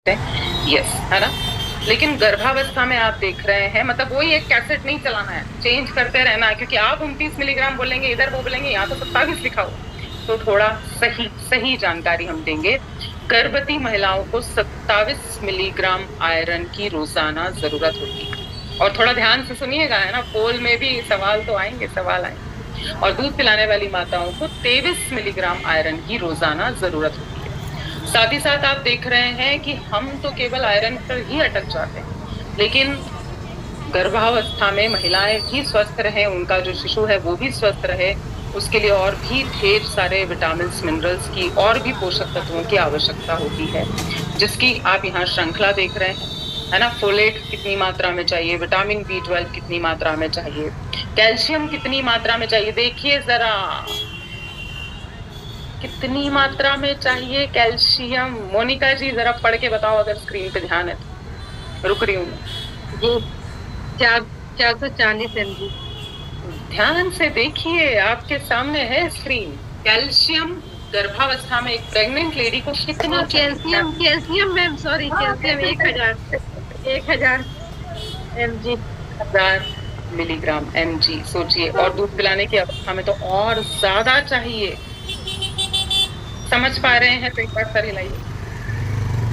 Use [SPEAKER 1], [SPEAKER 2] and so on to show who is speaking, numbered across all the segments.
[SPEAKER 1] हैं, यस, है ना। लेकिन गर्भावस्था में आप देख रहे हैं, मतलब वही एक कैसेट नहीं चलाना है, चेंज करते रहना है, क्योंकि आप 29 मिलीग्राम बोलेंगे इधर, वो बोलेंगे यहाँ तो 27 लिखा हुआ। तो थोड़ा सही सही जानकारी हम देंगे। गर्भवती महिलाओं को 27 मिलीग्राम आयरन की रोजाना जरूरत होती है। और थोड़ा ध्यान से सुनिएगा, है ना, पोल में भी सवाल तो आएंगे, सवाल आएंगे। और दूध पिलाने वाली माताओं को 23 मिलीग्राम आयरन की रोजाना जरूरत होती है। साथ ही साथ आप देख रहे हैं कि हम तो केवल आयरन पर ही अटक जाते हैं, लेकिन गर्भावस्था में महिलाएं भी स्वस्थ रहे, उनका जो शिशु है वो भी स्वस्थ रहे, उसके लिए और भी ढेर सारे विटामिन मिनरल्स की और भी पोषक तत्वों की आवश्यकता होती है, जिसकी आप यहाँ श्रृंखला देख रहे हैं, है ना। फोलेट कितनी मात्रा में चाहिए, विटामिन B12 कितनी मात्रा में चाहिए, कैल्शियम कितनी मात्रा में चाहिए, देखिए जरा कितनी मात्रा में चाहिए कैल्शियम। मोनिका जी जरा पढ़ के बताओ, अगर स्क्रीन पे ध्यान है तो। रुक रही हूँ
[SPEAKER 2] जी, 440 mg।
[SPEAKER 1] ध्यान से देखिए, आपके सामने है स्क्रीन। कैल्शियम गर्भावस्था में एक प्रेग्नेंट लेडी को कितना
[SPEAKER 2] calcium ma'am, sorry, calcium 1000 mg,
[SPEAKER 1] 1000 milligram mg, सोचिए। और दूध पिलाने की अवस्था में तो और ज्यादा चाहिए। समझ पा रहे हैं तो एक बार सर हिलाइए।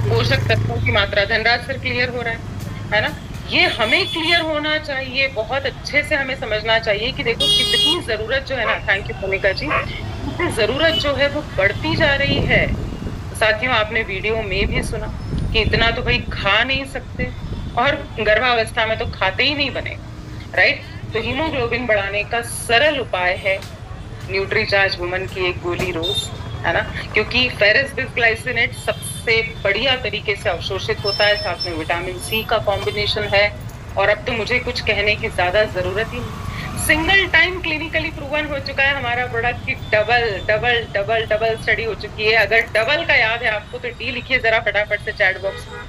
[SPEAKER 1] पोषक तत्वों की मात्रा, धनराज सर क्लियर हो रहा है ना। ये हमें क्लियर होना चाहिए, बहुत अच्छे से हमें समझना चाहिए कि देखो कितनी जरूरत जो है ना, थैंक यू मोनिका जी, कितनी जरूरत जो है वो बढ़ती जा रही है। साथियों, आपने वीडियो में भी सुना कि इतना तो भाई खा नहीं सकते, और गर्भावस्था में तो खाते ही नहीं बनेगा, राइट। तो हीमोग्लोबिन बढ़ाने का सरल उपाय है न्यूट्रीचार्ज वुमन की एक गोली रोज, है ना, क्योंकि फेरस बिसग्लाइसिनेट सबसे बढ़िया तरीके से अवशोषित होता है, साथ में विटामिन C का कॉम्बिनेशन है। और अब तो मुझे कुछ कहने की ज्यादा जरूरत ही नहीं, सिंगल टाइम क्लिनिकली प्रूवन हो चुका है हमारा प्रोडक्ट की double double double double study हो चुकी है। अगर डबल का याद है आपको तो D लिखिए जरा फटाफट से चैट बॉक्स में।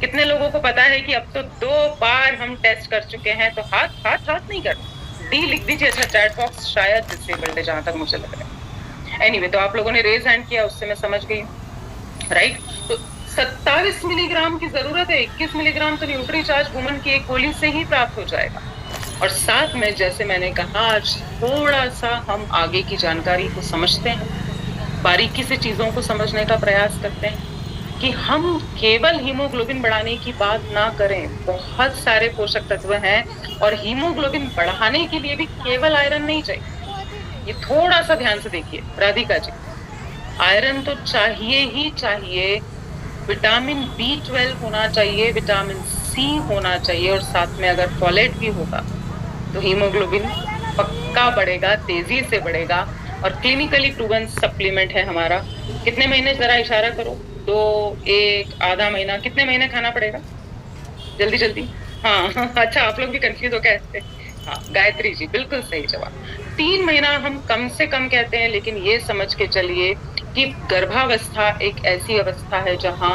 [SPEAKER 1] कितने लोगों को पता है कि अब तो 2 बार हम टेस्ट कर चुके हैं, तो हाथ हाथ हाथ नहीं कर, D लिख दीजिए। अच्छा, चैट बॉक्स शायद डिसेबल्ड है जहां तक मुझे लग रहा है। एनीवे, तो आप लोगों ने रेज हैंड किया, उससे मैं समझ गई, राइट। तो 27 मिलीग्राम की जरूरत है, 21 मिलीग्राम तो न्यूट्रीचार्ज वुमन की एक गोली से ही प्राप्त हो जाएगा। और साथ में, जैसे मैंने कहा, आज थोड़ा सा हम आगे की जानकारी को समझते हैं, बारीकी से चीजों को समझने का प्रयास करते हैं, कि हम केवल हीमोग्लोबिन बढ़ाने की बात ना करें, बहुत सारे पोषक तत्व हैं, और हीमोग्लोबिन बढ़ाने के लिए भी केवल आयरन नहीं चाहिए। ये थोड़ा सा ध्यान से देखिए राधिका जी, आयरन तो चाहिए ही चाहिए, विटामिन B12 होना चाहिए, विटामिन C होना चाहिए, और साथ में अगर फोलेट भी होगा तो हीमोग्लोबिन पक्का बढ़ेगा, तेजी से बढ़ेगा। और क्लिनिकली प्रूवन सप्लीमेंट है हमारा। कितने महीने, जरा इशारा करो, 2, 1, आधा महीना, कितने महीने खाना पड़ेगा, जल्दी जल्दी। हाँ अच्छा, आप लोग भी कंफ्यूज हो कैसे। हाँ, गायत्री जी बिल्कुल सही जवाब। 3 महीना हम कम से कम कहते हैं, लेकिन ये समझ के चलिए कि गर्भावस्था एक ऐसी अवस्था है जहां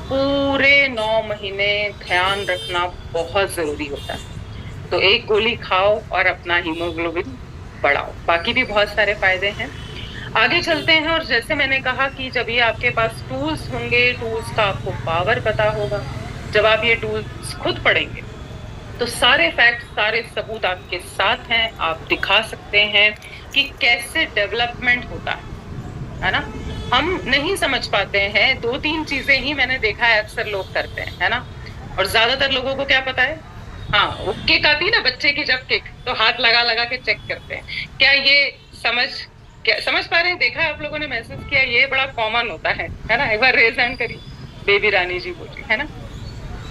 [SPEAKER 1] पूरे 9 महीने ध्यान रखना बहुत जरूरी होता है। तो एक गोली खाओ और अपना हीमोग्लोबिन बढ़ाओ, बाकी भी बहुत सारे फायदे हैं। आगे चलते हैं, और जैसे मैंने कहा कि जब ये आपके पास टूल्स होंगे, टूल्स का आपको पावर पता होगा, जब आप ये टूल्स खुद पढ़ेंगे तो सारे फैक्ट, सारे सबूत आपके साथ हैं, आप दिखा सकते हैं कि कैसे डेवलपमेंट होता है ना। हम नहीं समझ पाते हैं, 2-3 चीजें ही मैंने देखा है अक्सर लोग करते हैं, है ना। और ज्यादातर लोगों को क्या पता है, हाँ, वो किक आती है ना बच्चे की, जब किक, तो हाथ लगा लगा के चेक करते हैं। क्या ये समझ पा रहे हैं? देखा है आप लोगों ने, महसूस किया, ये बड़ा कॉमन होता है ना। एक बार रेज हैंड करिए, बेबी रानी जी बोली, है ना,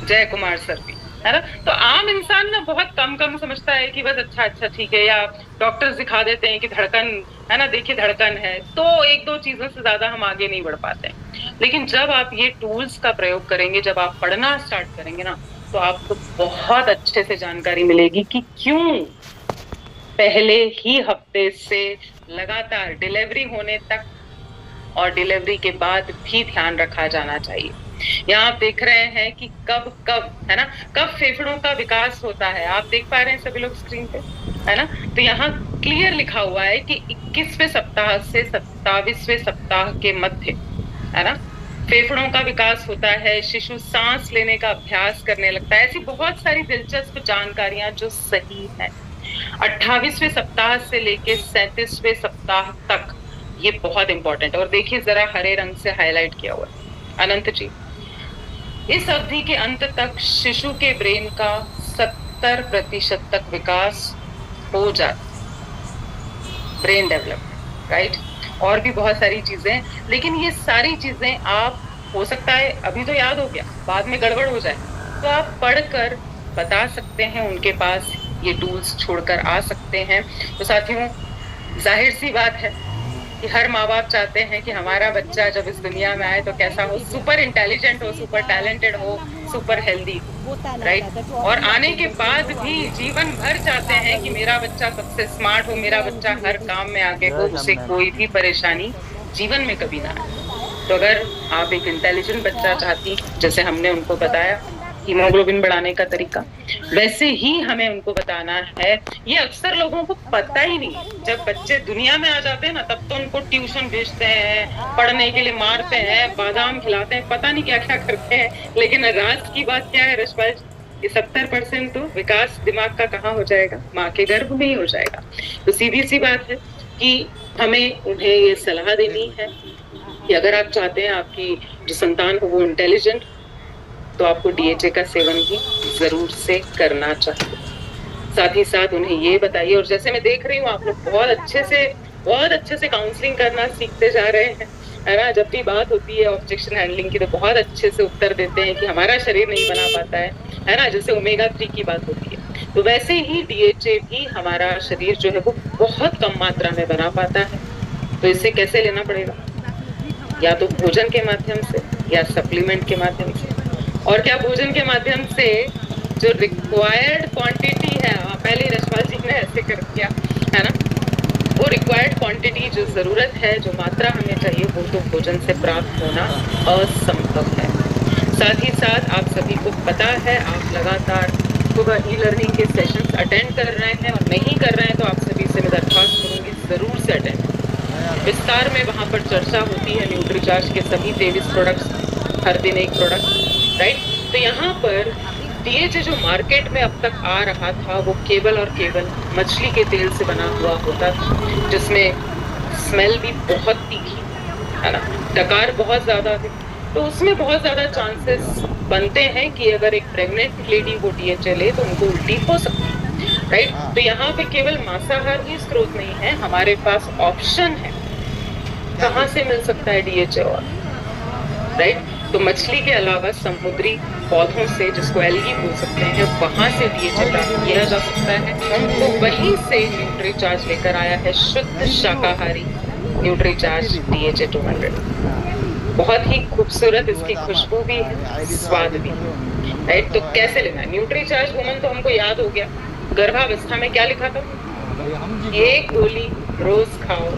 [SPEAKER 1] जय कुमार सर भी, है ना। तो आम इंसान ना बहुत कम समझता है कि बस अच्छा अच्छा ठीक है, या डॉक्टर्स दिखा देते हैं कि धड़कन है ना, देखिए धड़कन है, तो 1-2 चीजों से ज्यादा हम आगे नहीं बढ़ पाते हैं। लेकिन जब आप ये टूल्स का प्रयोग करेंगे, जब आप पढ़ना स्टार्ट करेंगे ना, तो आपको बहुत अच्छे से जानकारी मिलेगी कि क्यों पहले ही हफ्ते से लगातार डिलीवरी होने तक और डिलीवरी के बाद भी ध्यान रखा जाना चाहिए। यहाँ आप देख रहे हैं कि कब है ना, कब फेफड़ों का विकास होता है, आप देख पा रहे हैं सभी लोग स्क्रीन पे, है ना। तो यहाँ क्लियर लिखा हुआ है कि 21वें सप्ताह से 27वें सप्ताह के मध्य, है ना, फेफड़ों का विकास होता है, शिशु सांस लेने का अभ्यास करने लगता है। ऐसी बहुत सारी दिलचस्प जानकारियां जो सही है। 28वें सप्ताह से लेके 37वें सप्ताह तक ये बहुत इंपॉर्टेंट है। और देखिए जरा हरे रंग से हाईलाइट किया हुआ है अनंत जी, इस अवधि के अंत तक शिशु के ब्रेन का 70% तक विकास हो जाता, ब्रेन डेवलपमेंट, राइट। और भी बहुत सारी चीजें, लेकिन ये सारी चीजें आप, हो सकता है अभी तो याद हो गया, बाद में गड़बड़ हो जाए, तो आप पढ़कर बता सकते हैं, उनके पास ये टूल्स छोड़कर आ सकते हैं। तो साथियों, जाहिर सी बात है कि हर माँ बाप चाहते हैं कि हमारा बच्चा जब इस दुनिया में आए तो कैसा हो, सुपर इंटेलिजेंट हो, सुपर टैलेंटेड हो, सुपर हेल्दी, राइट। और आने के बाद भी जीवन भर चाहते हैं कि मेरा बच्चा सबसे स्मार्ट हो, मेरा बच्चा हर काम में आगे हो, उसे कोई भी परेशानी जीवन में कभी ना आए। तो अगर आप एक इंटेलिजेंट बच्चा चाहती, जैसे हमने उनको बताया हीमोग्लोबिन बढ़ाने का तरीका, वैसे ही हमें उनको बताना है। ये अक्सर लोगों को पता ही नहीं, जब बच्चे दुनिया में आ जाते हैं ना, तब तो उनको ट्यूशन भेजते हैं, पढ़ने के लिए मारते हैं, बादाम खिलाते हैं, पता नहीं क्या क्या करते हैं। लेकिन राज की बात क्या है रशपाल जी, ये 70% तो विकास दिमाग का कहाँ हो जाएगा, माँ के गर्भ में ही हो जाएगा। तो सीधी सी बात है कि हमें उन्हें ये सलाह देनी है कि अगर आप चाहते हैं आपकी जो संतान हो वो इंटेलिजेंट, तो आपको डीएचए का सेवन भी जरूर से करना चाहिए। साथ ही साथ उन्हें ये बताइए, और जैसे मैं देख रही हूँ आप लोग बहुत अच्छे से काउंसलिंग करना सीखते जा रहे हैं, है ना। जब भी बात होती है ऑब्जेक्शन हैंडलिंग की तो बहुत अच्छे से उत्तर देते हैं कि हमारा शरीर नहीं बना पाता है ना। जैसे ओमेगा 3 की बात होती है, तो वैसे ही डीएचए भी हमारा शरीर जो है वो बहुत कम मात्रा में बना पाता है। तो इसे कैसे लेना पड़ेगा, या तो भोजन के माध्यम से या सप्लीमेंट के माध्यम से। और क्या भोजन के माध्यम से जो रिक्वायर्ड क्वांटिटी है, पहले रशपाल जी ने ऐसे कर दिया है ना, वो रिक्वायर्ड क्वांटिटी जो जरूरत है, जो मात्रा हमें चाहिए, वो तो भोजन से प्राप्त होना असंभव है। साथ ही साथ आप सभी को पता है, आप लगातार सुबह ई लर्निंग के सेशंस अटेंड कर रहे हैं, और नहीं कर रहे हैं तो आप सभी से मैं दरख्वास्त करूंगी जरूर से अटेंड। विस्तार में वहां पर चर्चा होती है न्यूट्रीचार्ज के सभी 23 प्रोडक्ट्स, हर दिन एक प्रोडक्ट, राइट। तो यहाँ पर डीएचए जो मार्केट में अब तक आ रहा था वो केवल और केवल मछली के तेल से बना हुआ होता था, जिसमें स्मेल भी बहुत तीखी, है ना, डकार बहुत ज्यादा थे। तो उसमें बहुत ज्यादा चांसेस बनते हैं कि अगर एक प्रेग्नेंट लेडी वो डीएचए ले तो उनको उल्टी हो सकती है, राइट। तो यहाँ पे केवल मांसाहार ही स्रोत नहीं है, हमारे पास ऑप्शन है कहाँ से मिल सकता है डीएचए, और राइट। तो मछली के अलावा समुद्री पौधों से, जिसको एल्गी बोल सकते हैं, वहां से डीएचए प्राप्त किया जा सकता है। तो वहीं से न्यूट्रीचार्ज लेकर आया है शुद्ध शाकाहारी न्यूट्रीचार्ज डीएचए 200। बहुत ही खूबसूरत इसकी खुशबू भी है, स्वाद भी, राइट। तो कैसे लेना है न्यूट्रीचार्ज वुमन, तो हमको याद हो गया। गर्भावस्था में क्या लिखा था, ये गोली रोज खाओ,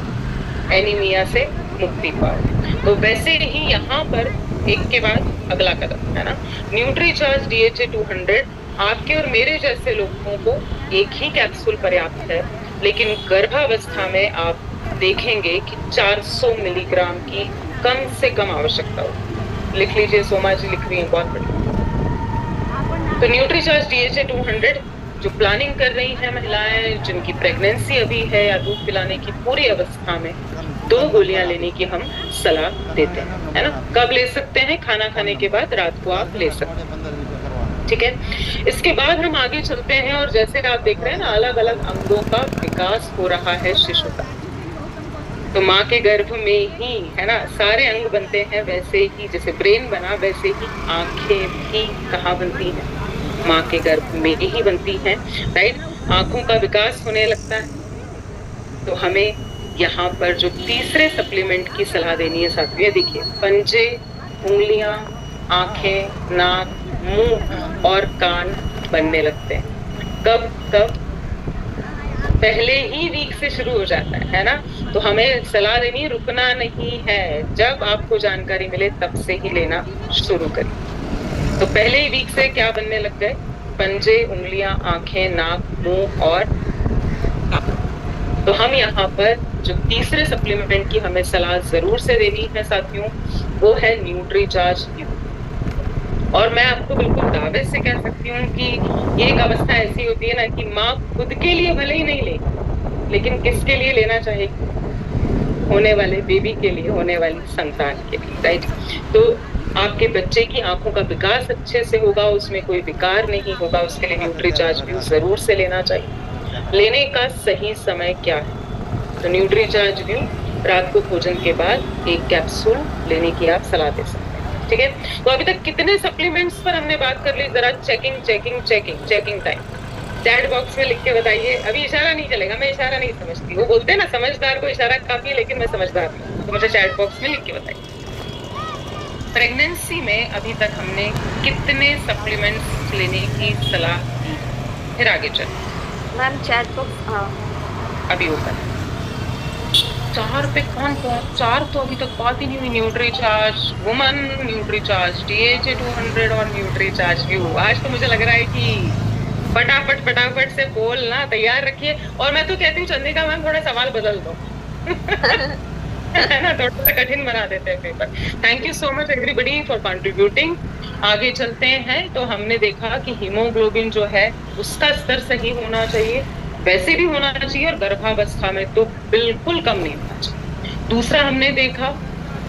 [SPEAKER 1] एनीमिया से मुक्ति पाओ। तो वैसे ही यहाँ पर एक के बाद अगला कदम, है ना। न्यूट्रीचार्ज डीएचए 200 आपके और मेरे जैसे लोगों को एक ही कैप्सूल पर्याप्त है, लेकिन गर्भावस्था में आप देखेंगे कि 400 मिलीग्राम की कम से कम आवश्यकता हो। लिख लीजिए, सोमा जी लिख रही है, बहुत बढ़िया। तो न्यूट्रीचार्ज डीएचए 200 जो प्लानिंग कर रही हैं महिलाएं, जिनकी प्रेगनेंसी अभी है या दूध पिलाने की पूरी अवस्था में, 2 गोलियां लेने की हम सलाह देते हैं, है ना। कब ले सकते हैं, खाना खाने के बाद रात को आप ले सकते हैं, ठीक है। इसके बाद हम आगे चलते हैं, और जैसे आप देख रहे हैं ना, अलग अलग अंगों का विकास हो रहा है शिशु का। तो माँ के गर्भ में ही, है ना, सारे अंग बनते हैं। वैसे ही जैसे ब्रेन बना, वैसे ही आंखें भी कहाँ बनती हैं, माँ के गर्भ में ही बनती हैं, राइट। आंखों का विकास होने लगता है। तो हमें यहाँ पर जो तीसरे सप्लीमेंट की सलाह देनी है साथियों, देखिए, पंजे, उंगलियां, आंखें, नाक, मुंह और कान बनने लगते हैं। कब पहले ही वीक से शुरू हो जाता है ना। तो हमें सलाह देनी, रुकना नहीं है, जब आपको जानकारी मिले तब से ही लेना शुरू करिए। तो पहले ही वीक से क्या बनने लग गए, पंजे, उंगलियां, आंखें, नाक, मुंह और तो हम यहाँ पर जो तीसरे सप्लीमेंट की हमें सलाह जरूर से देनी है साथियों, वो है न्यूट्रीचार्ज व्यू। और मैं आपको बिल्कुल दावे से कह सकती हूँ कि ये एक अवस्था ऐसी होती है ना कि माँ खुद के लिए भले ही नहीं ले, लेकिन किसके लिए लेना चाहेगी? होने वाले बेबी के लिए, होने वाली संतान के लिए, राइट? तो आपके बच्चे की आंखों का विकास अच्छे से होगा, उसमें कोई विकार नहीं होगा, उसके लिए न्यूट्रीचार्ज व्यू जरूर से लेना चाहिए। लेने का सही समय क्या है? तो न्यूट्रीचार्ज व्यू रात को भोजन के बाद एक कैप्सूल लेने की आप सलाह दे सकते हैं, ठीक है? तो अभी तक कितने सप्लीमेंट्स पर हमने बात कर ली, जरा चेकिंग टाइम चैट बॉक्स में लिख के बताइए। अभी इशारा नहीं चलेगा, मैं इशारा नहीं समझती। वो बोलते हैं ना समझदार को इशारा काफी है, लेकिन मैं समझदार नहीं, तो मुझे चैट बॉक्स में लिख के बताइए। प्रेगनेंसी में अभी तक हमने कितने सप्लीमेंट्स लेने की सलाह दी? फिर आगे चल
[SPEAKER 2] मैम चैट बॉक्स
[SPEAKER 1] अभी ओपन 4 पे कौन 4 तो अभी तक बात ही नहीं हुई। न्यूट्रीचार्ज वुमन, न्यूट्रीचार्ज DHA 200 और न्यूट्रीचार्ज व्यू। आज तो मुझे लग रहा है कि फटाफट से बोलना तैयार रखिए। और मैं तो कहती हूँ चंद्रिका मैम थोड़ा सवाल बदल दो है ना, थोड़ा सा कठिन बना देते हैं paper. Thank you so much everybody for contributing. आगे चलते हैं। तो हमने देखा कि हीमोग्लोबिन जो है उसका स्तर सही होना चाहिए, वैसे भी होना चाहिए, और गर्भावस्था में तो बिल्कुल कम नहीं होना चाहिए। दूसरा हमने देखा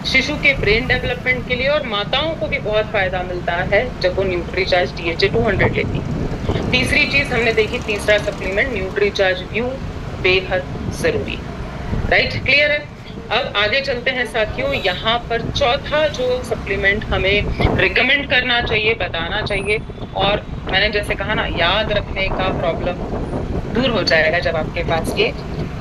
[SPEAKER 1] शिशु के ब्रेन डेवलपमेंट के लिए और माताओं को भी बहुत फायदा मिलता है जब वो न्यूट्रीचार्ज DHA 200 लेती है। तीसरी चीज हमने देखी, तीसरा सप्लीमेंट न्यूट्रीचार्ज व्यू बेहद जरूरी, राइट? क्लियर है? अब आगे चलते हैं साथियों। यहाँ पर चौथा जो सप्लीमेंट हमें रिकमेंड करना चाहिए, बताना चाहिए, और मैंने जैसे कहा ना, याद रखने का प्रॉब्लम दूर हो जाएगा जब आपके पास ये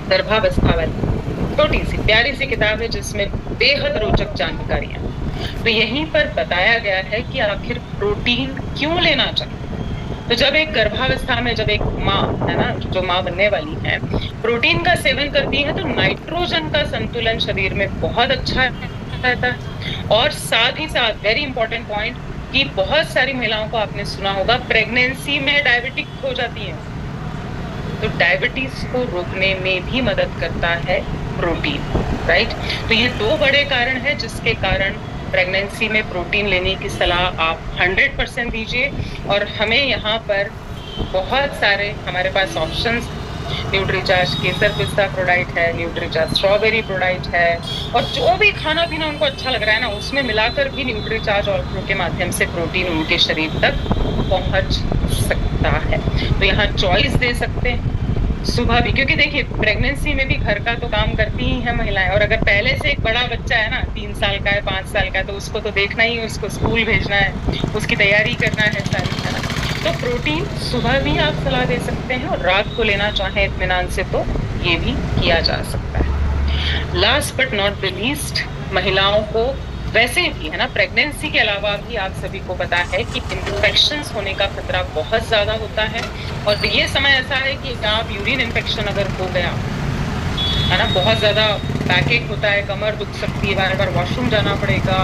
[SPEAKER 1] गर्भावस्था वाली छोटी सी प्यारी सी किताब है जिसमें बेहद रोचक जानकारियां। तो यहीं पर बताया गया है कि आखिर प्रोटीन क्यों लेना चाहिए। तो जब एक गर्भावस्था में जब एक माँ है ना, जो माँ बनने वाली है, प्रोटीन का सेवन करती है तो नाइट्रोजन का संतुलन शरीर में बहुत अच्छा रहता है। और साथ ही साथ वेरी इंपॉर्टेंट पॉइंट कि बहुत सारी महिलाओं को आपने सुना होगा प्रेगनेंसी में डायबिटिक हो जाती है, तो डायबिटीज को रोकने में भी मदद करता है प्रोटीन, राइट? तो ये 2 बड़े कारण हैं जिसके कारण प्रेगनेंसी में प्रोटीन लेने की सलाह आप 100% दीजिए। और हमें यहाँ पर बहुत सारे हमारे पास ऑप्शंस, न्यूट्रीचार्ज केसर पिस्ता प्रोडाइट है, न्यूट्रीचार्ज स्ट्रॉबेरी प्रोडाइट है, और जो भी खाना पीना उनको अच्छा लग रहा है ना उसमें मिलाकर भी न्यूट्रीचार्ज और के माध्यम से प्रोटीन उनके शरीर तक पहुंच सकता है। तो यहाँ चॉइस दे सकते हैं सुबह भी, क्योंकि देखिए प्रेगनेंसी में भी घर का तो काम करती ही है महिलाएं, और अगर पहले से एक बड़ा बच्चा है ना, 3 साल का है, 5 साल का है, तो उसको तो देखना ही है, उसको स्कूल भेजना है, उसकी तैयारी करना है सारी, है ना? तो प्रोटीन सुबह भी आप सलाह दे सकते हैं, और रात को लेना चाहें इत्मीनान से तो ये भी किया जा सकता है। Last but not the least, महिलाओं को वैसे भी है ना, प्रेगनेंसी के अलावा भी आप सभी को पता है कि इन्फेक्शंस होने का खतरा बहुत ज्यादा होता है। और ये समय ऐसा है कि आप यूरिन इन्फेक्शन अगर हो गया है ना, बहुत ज्यादा बैकएक होता है, कमर दुख सकती है, बार बार वॉशरूम जाना पड़ेगा,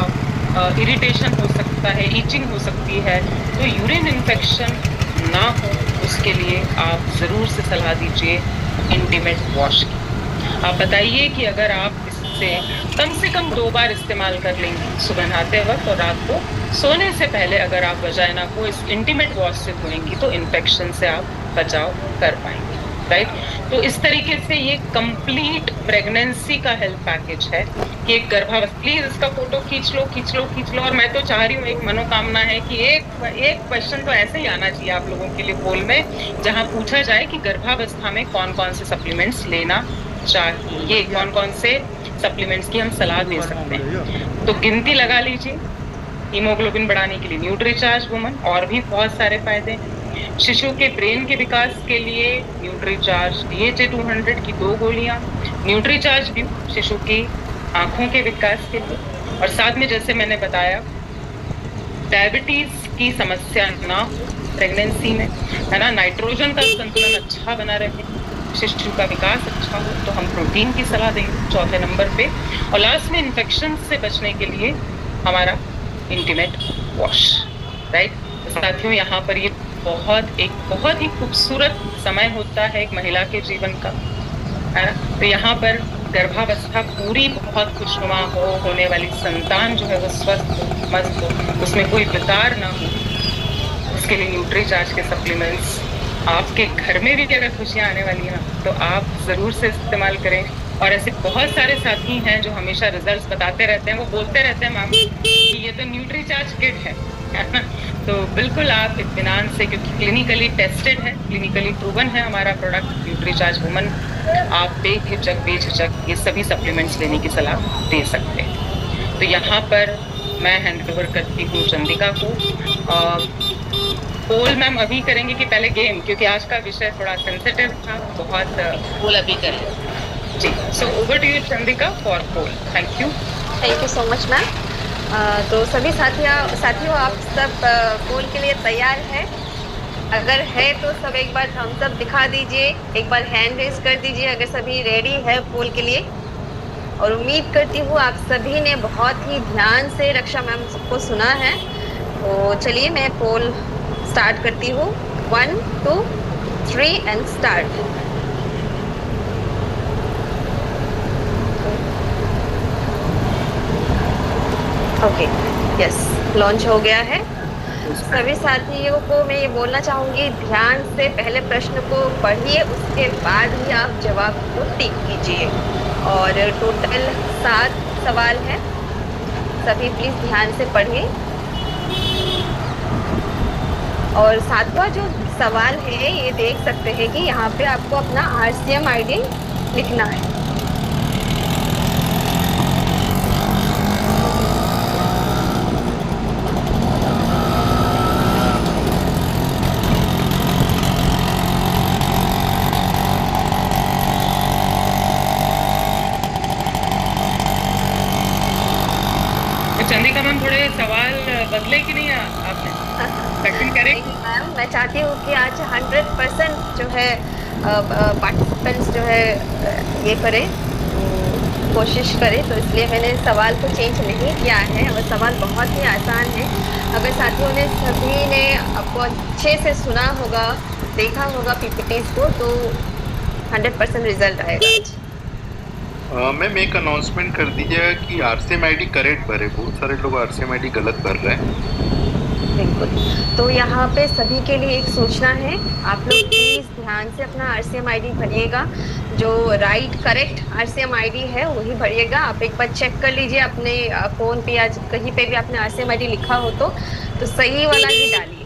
[SPEAKER 1] इरिटेशन हो सकता है, ईचिंग हो सकती है, तो यूरिन इन्फेक्शन ना हो उसके लिए आप जरूर से सलाह दीजिए इंटीमेट वॉश की। आप बताइए कि अगर आप से कम 2 बार इस्तेमाल कर लेंगी, सुबह नहाते वक्त और रात को सोने से पहले अगर आप वजाइना को इस इंटीमेट वॉश से धोएंगी तो इन्फेक्शन से आप बचाव कर पाएंगे, राइट? तो इस तरीके से ये कंप्लीट प्रेगनेंसी का हेल्थ पैकेज है कि एक गर्भावस्था, प्लीज इसका फोटो खींच लो। और मैं तो चाह रही हूँ, एक मनोकामना है कि एक क्वेश्चन तो ऐसे ही आना चाहिए आप लोगों के लिए पोल में, जहाँ पूछा जाए कि गर्भावस्था में कौन कौन से सप्लीमेंट्स लेना चाहिए, कौन कौन से सप्लीमेंट्स की हम सलाह दे सकते हैं। तो गिनती लगा लीजिए। हीमोग्लोबिन बढ़ाने के लिए न्यूट्रीचार्ज वुमन, और भी बहुत सारे फायदे हैं। शिशु के ब्रेन के विकास के लिए न्यूट्रीचार्ज DHA 200 की 2 गोलियां, न्यूट्रीचार्ज भी शिशु की आंखों के विकास के लिए, और साथ में जैसे मैंने बताया डायबिटीज की समस्या ना प्रेगनेंसी में, है ना, नाइट्रोजन का संतुलन अच्छा बना रहे, शिशु का विकास अच्छा हो, तो हम प्रोटीन की सलाह देंगे 4थे नंबर पे। और लास्ट में इन्फेक्शन से बचने के लिए हमारा इंटीमेट वॉश, राइट? साथियों, यहाँ पर ये बहुत ही खूबसूरत समय होता है एक महिला के जीवन का, है ना? तो यहाँ पर गर्भावस्था पूरी बहुत खुशनुमा हो, होने वाली संतान जो है वो स्वस्थ हो, मस्त हो, उसमें कोई विकार ना हो, उसके लिए न्यूट्रीचार्ज के सप्लीमेंट्स आपके घर में भी अगर खुशियां आने वाली है तो आप जरूर से इस्तेमाल करें। और ऐसे बहुत सारे साथी हैं जो हमेशा रिजल्ट्स बताते रहते हैं, वो बोलते रहते हैं मैम कि ये तो न्यूट्रीचार्ज किट है ना? तो बिल्कुल आप इत्मीनान से, क्योंकि क्लिनिकली टेस्टेड है, क्लिनिकली प्रूवन है हमारा प्रोडक्ट न्यूट्रीचार्ज वुमन, आप बेझिझक ये सभी सप्लीमेंट्स लेने की सलाह दे सकते हैं। तो यहाँ पर मैं हैंड ओवर करती हूँ चंदिका को। पोल मैम अभी करेंगे कि पहले गेम, क्योंकि आज का विषय थोड़ा सेंसिटिव था बहुत।
[SPEAKER 3] पोल अभी करें
[SPEAKER 1] जी। So over to you Chandika for poll. Thank
[SPEAKER 2] you so much ma'am. तो सभी साथियों आप सब पोल के लिए तैयार है? अगर है तो सब एक बार थम्स अप दिखा दीजिए, एक बार हैंड रेज कर दीजिए अगर सभी रेडी है पोल के लिए। और उम्मीद करती हूँ आप सभी ने बहुत ही ध्यान से रक्षा मैम को सुना है। तो चलिए मैं पोल स्टार्ट करती हूँ। 1 2 3 and start. Okay, yes, launch हो गया है। सभी साथियों को मैं ये बोलना चाहूंगी, ध्यान से पहले प्रश्न को पढ़िए, उसके बाद ही आप जवाब को टिक कीजिए। और टोटल 7 सवाल है, सभी प्लीज ध्यान से पढ़िए। और 7वां जो सवाल है ये देख सकते हैं कि यहाँ पे आपको अपना RCM ID लिखना है।
[SPEAKER 1] चंदिका मैम थोड़े सवाल बदले कि नहीं आपने?
[SPEAKER 2] मैम मैं चाहती हूँ कि आज 100% जो है पार्टिसिपेंट्स जो है ये करें, कोशिश करें। तो इसलिए मैंने सवाल को चेंज नहीं किया है और सवाल बहुत ही आसान है। अगर साथियों ने सभी ने आपको अच्छे से सुना होगा, देखा होगा PPTs को, तो 100% रिजल्ट आएगा आज।
[SPEAKER 4] मैम एक अनाउंसमेंट कर दीजिएगा कि RCM ID करेक्ट भरे, बहुत सारे लोग RCM ID गलत भर रहे हैं।
[SPEAKER 2] बिल्कुल, तो यहाँ पे सभी के लिए एक सूचना है, आप लोग प्लीज ध्यान से अपना RCM ID भरिएगा। जो राइट करेक्ट RCM ID है वही भरिएगा। आप एक बार चेक कर लीजिए अपने फोन पे या कहीं पे भी आपने RCM ID लिखा हो तो सही वाला ही डालिए।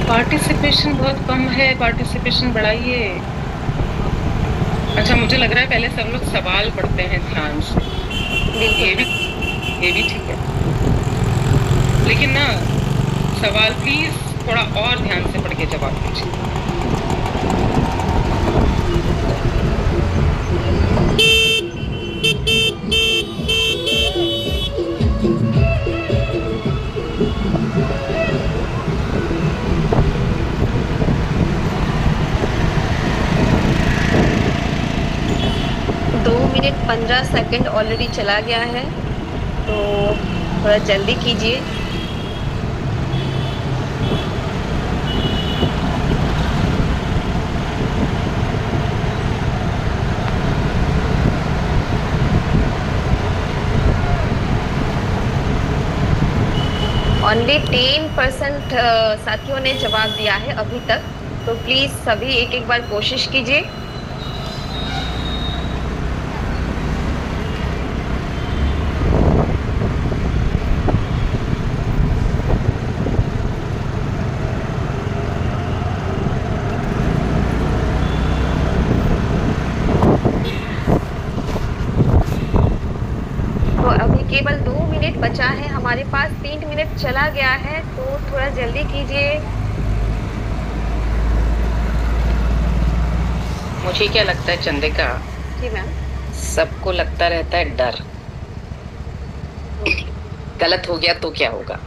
[SPEAKER 1] पार्टिसिपेशन बहुत कम है, पार्टिसिपेशन बढ़ाइए। अच्छा, मुझे लग रहा है पहले सब लोग सवाल पढ़ते हैं ध्यान से। ये भी ठीक है, लेकिन ना सवाल प्लीज थोड़ा और ध्यान से पढ़ के जवाब दीजिए।
[SPEAKER 2] 2 मिनट 15 सेकंड ऑलरेडी चला गया है, तो थोड़ा जल्दी कीजिए। ओनली 10% साथियों ने जवाब दिया है अभी तक, तो प्लीज सभी एक एक बार कोशिश कीजिए। केवल 2 मिनट बचा है हमारे पास, 3 मिनट चला गया है, तो थोड़ा जल्दी कीजिए।
[SPEAKER 3] मुझे क्या लगता है चंदिका,
[SPEAKER 2] जी मैम,
[SPEAKER 3] सबको लगता रहता है डर, गलत हो गया तो क्या होगा।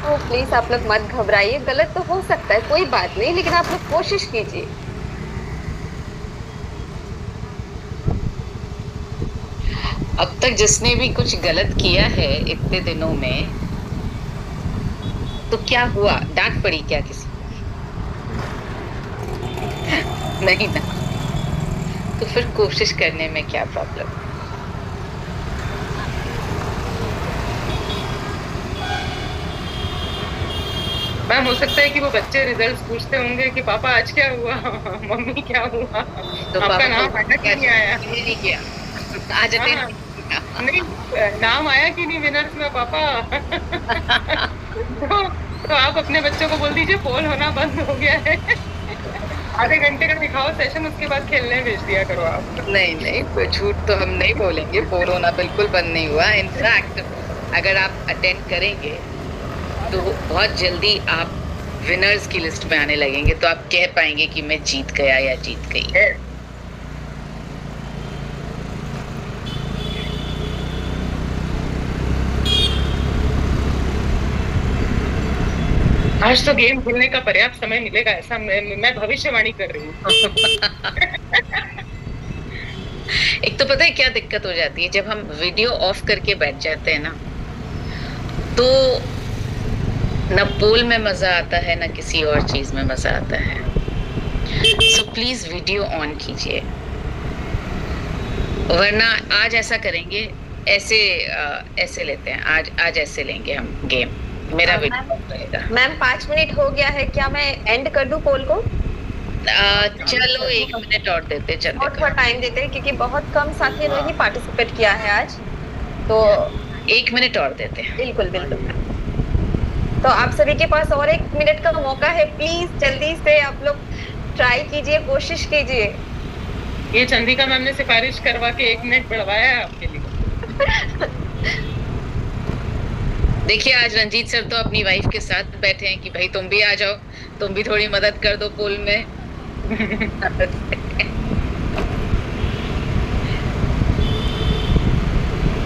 [SPEAKER 2] तो प्लीज आप लोग मत घबराइए, गलत तो हो सकता है, कोई बात नहीं, लेकिन आप लोग कोशिश कीजिए।
[SPEAKER 3] अब तक जिसने भी कुछ गलत किया है इतने दिनों में, तो क्या हुआ, डांट पड़ी क्या किसी को? नहीं ना, तो फिर कोशिश करने में क्या प्रॉब्लम।
[SPEAKER 1] मैम हो सकता है कि वो बच्चे रिजल्ट्स पूछते होंगे कि पापा आज क्या हुआ, मम्मी क्या हुआ,
[SPEAKER 3] तो
[SPEAKER 1] आपका
[SPEAKER 3] पापा
[SPEAKER 1] नाम आया कि नहीं आया।
[SPEAKER 3] नहीं किया, आज
[SPEAKER 1] हाँ, नहीं नाम आया कि नहीं विनर्स में पापा। तो आप अपने बच्चों को बोल दीजिए पोल होना बंद हो गया है। आधे घंटे का दिखाओ सेशन, उसके बाद खेलने भेज दिया करो आप।
[SPEAKER 3] नहीं नहीं, झूठ तो हम नहीं बोलेंगे, पोल होना बिल्कुल बंद नहीं हुआ। इनफैक्ट अगर आप अटेंड करेंगे तो बहुत जल्दी आप विनर्स की लिस्ट में आने लगेंगे, तो आप कह पाएंगे कि मैं जीत गया या जीत गई।
[SPEAKER 1] आज तो गेम खेलने का पर्याप्त समय मिलेगा, ऐसा मैं भविष्यवाणी कर रही हूँ।
[SPEAKER 3] एक तो पता है क्या दिक्कत हो जाती है, जब हम वीडियो ऑफ करके बैठ जाते हैं ना, तो न पोल में मजा आता है न किसी और चीज में मजा आता है। सो प्लीज वीडियो ऑन कीजिए, वरना आज ऐसा करेंगे, ऐसे लेते हैं, आज ऐसे लेंगे हम गेम। मेरा वीडियो रहेगा।
[SPEAKER 2] मैम 5 मिनट हो गया है, क्या मैं एंड कर दूं पोल को?
[SPEAKER 3] चलो 1 मिनट और देते चलते,
[SPEAKER 2] और थोड़ा टाइम देते हैं क्योंकि बहुत कम साथियों ने ही पार्टिसिपेट किया है आज, तो
[SPEAKER 3] 1 मिनट और देते हैं।
[SPEAKER 2] बिल्कुल बिल्कुल। तो आप सभी के पास और 1 मिनट का मौका है, प्लीज जल्दी से आप लोग ट्राई कीजिए, कोशिश कीजिए।
[SPEAKER 1] ये चंदिका मैम ने सिफारिश करवा के 1 मिनट बढ़वाया है आपके लिए।
[SPEAKER 3] देखिए आज रंजीत सर तो अपनी वाइफ के साथ बैठे हैं कि भाई तुम भी आ जाओ, तुम भी थोड़ी मदद कर दो पोल में।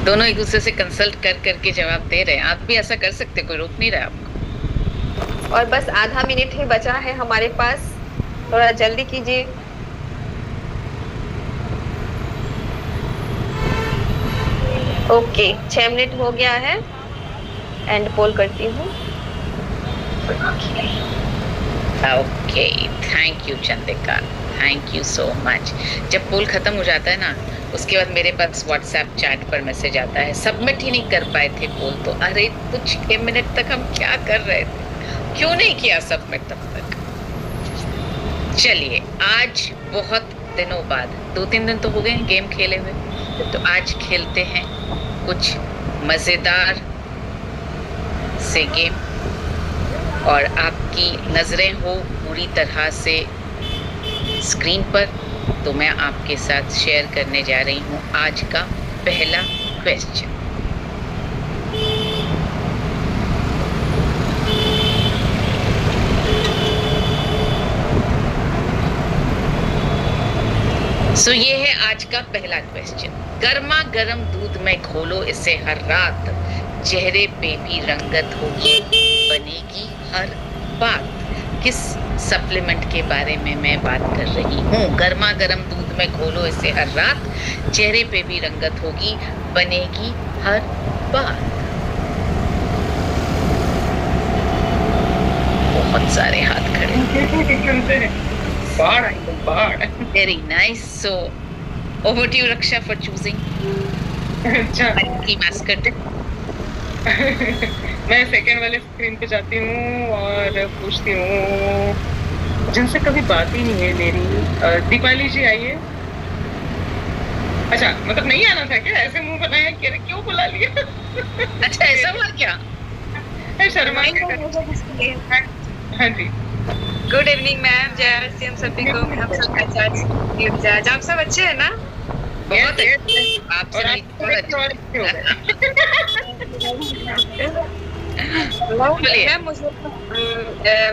[SPEAKER 3] दोनों एक दूसरे से कंसल्ट कर करके जवाब दे रहे हैं। आप भी ऐसा कर सकते, कोई रोक नहीं रहा आपको।
[SPEAKER 2] और बस आधा मिनट ही बचा है हमारे पास, थोड़ा जल्दी कीजिए। ओके 6 मिनट हो गया है, एंड पोल करती हूँ।
[SPEAKER 3] Okay thank you Chandrika, thank you so much. जब पोल खत्म हो जाता है ना, उसके बाद मेरे पास व्हाट्सएप चैट पर मैसेज आता है सबमिट ही नहीं कर पाए थे पोल, तो अरे कुछ 6 मिनट तक हम क्या कर रहे थे, क्यों नहीं किया सबमिट तब तक। चलिए आज बहुत दिनों बाद, 2-3 दिन तो हो गए गेम खेले हुए, तो आज खेलते हैं कुछ मजेदार से गेम, और आपकी नजरें हो पूरी तरह से स्क्रीन पर, तो मैं आपके साथ शेयर करने जा रही हूँ आज का पहला क्वेश्चन। सो ये है आज का पहला क्वेश्चन। गर्मा गर्म दूध में घोलो इसे हर रात, चेहरे पे भी रंगत होगी, बनेगी हर बात। किस सप्लीमेंट के बारे में मैं बात कर रही हूँ? गर्मा गर्म दूध में घोलो इसे हर रात, चेहरे पे भी रंगत होगी, बनेगी हर बात। बहुत सारे हाथ खड़े।
[SPEAKER 1] बाढ़।
[SPEAKER 3] Very nice. So over to you Raksha for choosing.
[SPEAKER 1] अच्छा
[SPEAKER 3] की मैस्कट।
[SPEAKER 1] मैं सेकंड वाले स्क्रीन पे जाती हूँ और पूछती हूँ जिनसे कभी बात ही नहीं है मेरी। दीपाली जी आइए। अच्छा मतलब नहीं आना था क्या? ऐसे मुंह बनाया क्यों बुला लिया?
[SPEAKER 3] अच्छा ऐसा हुआ क्या?
[SPEAKER 1] शर्मा। हाँ जी
[SPEAKER 2] गुड इवनिंग मैम, जय श्री हम सभी को। हम सब आज आप सब अच्छे हैं ना?
[SPEAKER 3] बहुत
[SPEAKER 1] आप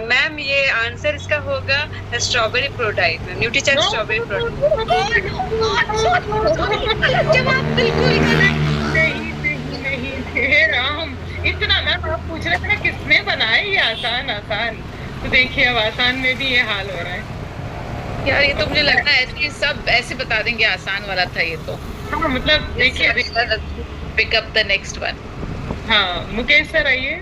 [SPEAKER 2] मैम ये आंसर इसका होगा स्ट्रॉबेरी प्रोडाइट, न्यूट्रीचेक स्ट्रॉबेरी प्रोडाइट।
[SPEAKER 1] जवाब बिल्कुल नहीं राम। इतना मैम आप पूछ रहे थे ना किसने बनाया ये आसान आसान, तो देखिए अब आसान में भी ये हाल हो रहा है
[SPEAKER 3] यार। ये तो मुझे लगता है कि सब ऐसे बता देंगे आसान वाला था ये तो।
[SPEAKER 1] हाँ मतलब देखिए
[SPEAKER 3] pick up the next one.
[SPEAKER 1] हाँ मुकेश सर आइए।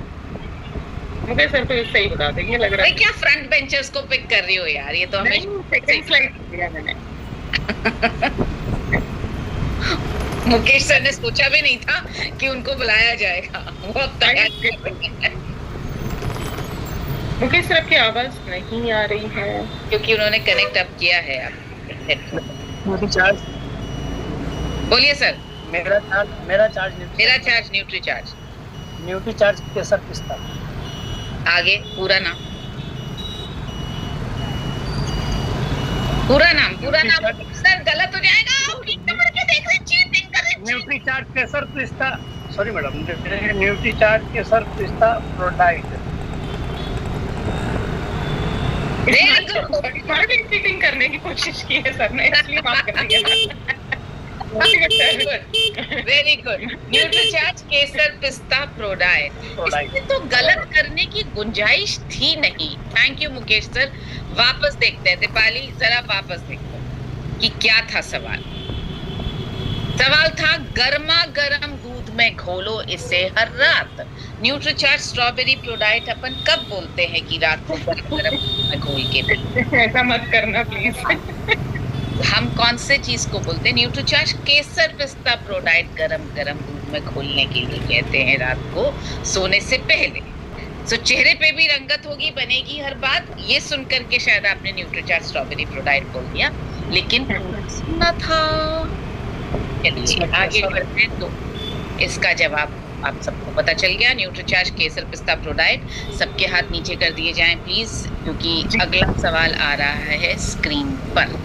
[SPEAKER 1] मुकेश सर तो सही बता देंगे लग रहा
[SPEAKER 3] भाई
[SPEAKER 1] है।
[SPEAKER 3] क्या फ्रंट बेंचर्स को पिक कर रही हो यार, ये तो हमें
[SPEAKER 1] सेकंड स्लाइड दिया मैंने।
[SPEAKER 3] मुकेश सर ने सोचा भी नहीं था कि उनको बुलाया जाएगा, वो अब तैयार कर रहे हैं।
[SPEAKER 1] मुकेश सर की आवाज नहीं आ रही है
[SPEAKER 3] क्योंकि उन्होंने कनेक्ट अप किया है अब हेडफोन।
[SPEAKER 5] चार्ज
[SPEAKER 3] बोलिए सर।
[SPEAKER 5] मेरा चार्ज
[SPEAKER 3] मेरा charge Nutricharge.
[SPEAKER 5] Nutricharge केसर पिस्ता।
[SPEAKER 3] आगे पूरा नाम, पूरा नाम सर गलत हो जाएगा। बढ़ के देख रहे, चीटिंग कर रहे।
[SPEAKER 5] न्यूट्री चार्ज केसर पिस्ता, सॉरी मैडम, न्यूट्री चार्ज केसर पिस्ता ProDiet.
[SPEAKER 3] Very good.
[SPEAKER 1] Marketing cheating करने की कोशिश की है सर ने, इसलिए माफ कर दिया।
[SPEAKER 3] Very good. न्यूट्रीचार्ज केसर पिस्ता प्रोडाइट, इसमें तो गलत करने की गुंजाइश थी नहीं। Thank you Mukesh sir. वापस देखते हैं दीपाली, जरा वापस देखते हैं कि क्या था सवाल। सवाल था गर्मा गर्म दूध में घोलो इसे हर रात। न्यूट्रीचार्ज स्ट्रॉबेरी प्रोडाइट अपन कब बोलते हैं कि रात को गर्म गर्म दूध में घोल के पीते?
[SPEAKER 1] ऐसा मत करना प्लीज।
[SPEAKER 3] हम कौन से चीज को बोलते हैं? न्यूट्रीचार्ज केसर पिस्ता प्रोडाइट गरम गरम दूध में घोलने के लिए कहते हैं रात को सोने से पहले। सो चेहरे पे भी रंगत होगी, बनेगी हर बात। ये सुनकर के शायद आपने न्यूट्रीचार्ज स्ट्रॉबेरी प्रोडाइट बोल दिया, लेकिन सुनना था। चलिए आगे बढ़ते हैं। तो इसका जवाब आप सबको पता चल गया। न्यूट्रीचार्ज केसर पिस्ता प्रोडाइट। सबके हाथ नीचे कर दिए जाएं प्लीज, क्योंकि अगला सवाल आ रहा है स्क्रीन पर।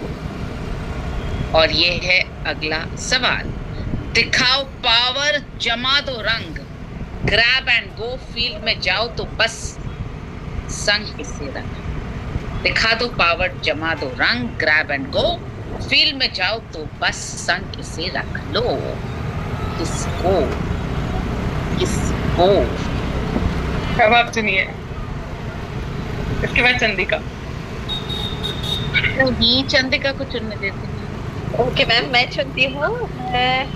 [SPEAKER 3] और ये है अगला सवाल। दिखाओ पावर, जमा दो रंग, ग्रैब एंड गो, फील्ड में जाओ तो बस संग इसे रख। दिखा दो पावर, जमा दो रंग, ग्रैब एंड गो, फील्ड में जाओ तो बस संग इसे रख लो। किसको किसको?
[SPEAKER 1] अब आप सुनिए, इसके बाद चंदिका।
[SPEAKER 3] नहीं, चंदिका को चुनने देते हैं।
[SPEAKER 2] ओके मैम, मैं चुनती हूँ। मैं